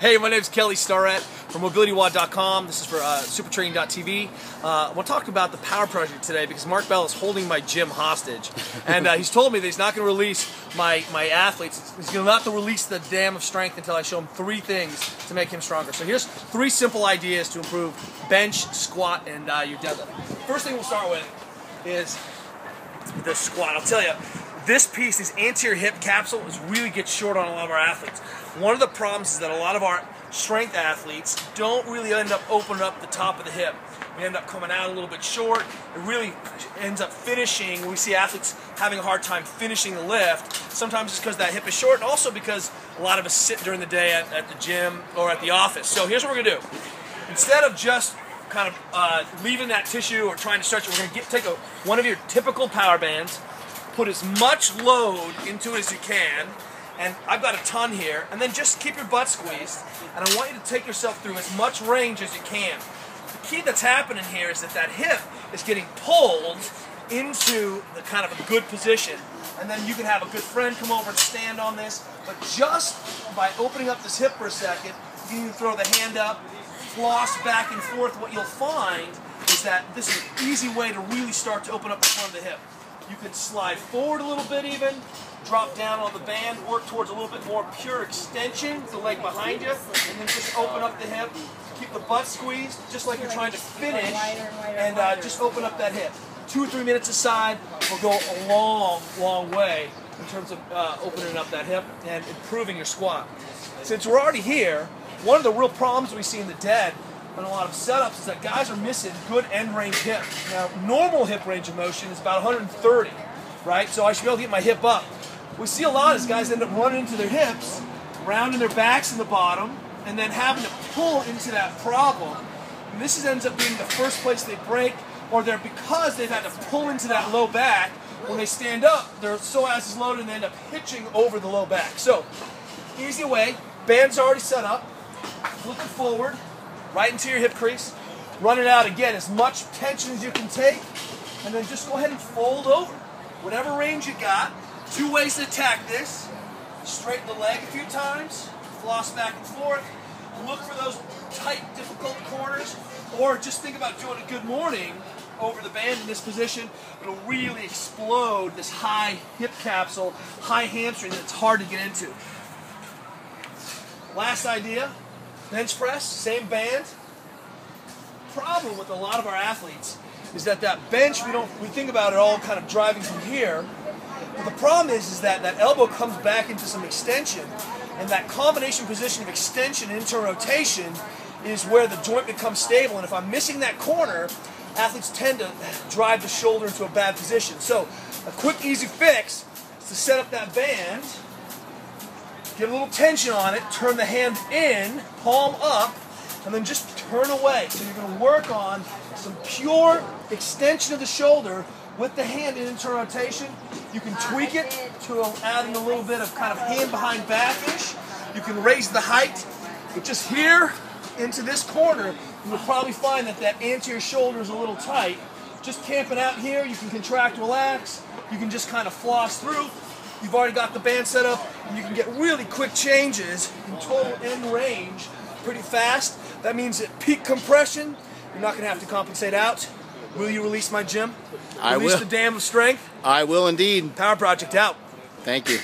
Hey, my name's Kelly Starrett from MobilityWOD.com. This is for SuperTraining.tv. I want to talk about the Power Project today because Mark Bell is holding my gym hostage. And he's told me that he's not going to release my athletes. He's going to not to release the dam of strength until I show him 3 things to make him stronger. So here's 3 simple ideas to improve bench, squat, and your deadlift. First thing we'll start with is the squat. I'll tell you, this piece, this anterior hip capsule, really gets short on a lot of our athletes. One of the problems is that a lot of our strength athletes don't really end up opening up the top of the hip. We end up coming out a little bit short. It really ends up finishing. We see athletes having a hard time finishing the lift. Sometimes it's because that hip is short, and also because a lot of us sit during the day at the gym or at the office. So here's what we're going to do. Instead of just kind of leaving that tissue or trying to stretch it, we're going to take one of your typical power bands, put as much load into it as you can, and I've got a ton here, and then just keep your butt squeezed, and I want you to take yourself through as much range as you can. The key that's happening here is that hip is getting pulled into the kind of a good position, and then you can have a good friend come over and stand on this, but just by opening up this hip for a second, you can throw the hand up, floss back and forth. What you'll find is that this is an easy way to really start to open up the front of the hip. You can slide forward a little bit even, drop down on the band, work towards a little bit more pure extension with the leg behind you, and then just open up the hip. Keep the butt squeezed, just like you're trying to finish, and just open up that hip. 2 or 3 minutes aside will go a long, long way in terms of opening up that hip and improving your squat. Since we're already here, one of the real problems we see in the dead and a lot of setups is that guys are missing good end range hip. Now, normal hip range of motion is about 130, right? So I should be able to get my hip up. We see a lot is guys end up running into their hips, rounding their backs in the bottom, and then having to pull into that problem. And this ends up being the first place they break, or they're because they've had to pull into that low back. When they stand up, their psoas is loaded and they end up hitching over the low back. So, easy way, band's already set up, looking forward, right into your hip crease, run it out again, as much tension as you can take, and then just go ahead and fold over. Whatever range you got, 2 ways to attack this. Straighten the leg a few times, floss back and forth, look for those tight, difficult corners, or just think about doing a good morning over the band in this position. It'll really explode this high hip capsule, high hamstring that's hard to get into. Last idea. Bench press, same band. Problem with a lot of our athletes is that bench, we think about it all kind of driving from here, but the problem is that elbow comes back into some extension, and that combination position of extension and internal rotation is where the joint becomes stable, and if I'm missing that corner, athletes tend to drive the shoulder into a bad position. So a quick, easy fix is to set up that band, get a little tension on it, turn the hand in, palm up, and then just turn away. So you're going to work on some pure extension of the shoulder with the hand in internal rotation. You can tweak it to add in a little bit of kind of hand behind backish. You can raise the height, but just here into this corner, you'll probably find that anterior shoulder is a little tight. Just camping out here, you can contract, relax. You can just kind of floss through. You've already got the band set up, and you can get really quick changes in total end range pretty fast. That means at peak compression, you're not going to have to compensate out. Will you release my gym? I will. Release the dam of strength? I will indeed. Power Project out. Thank you.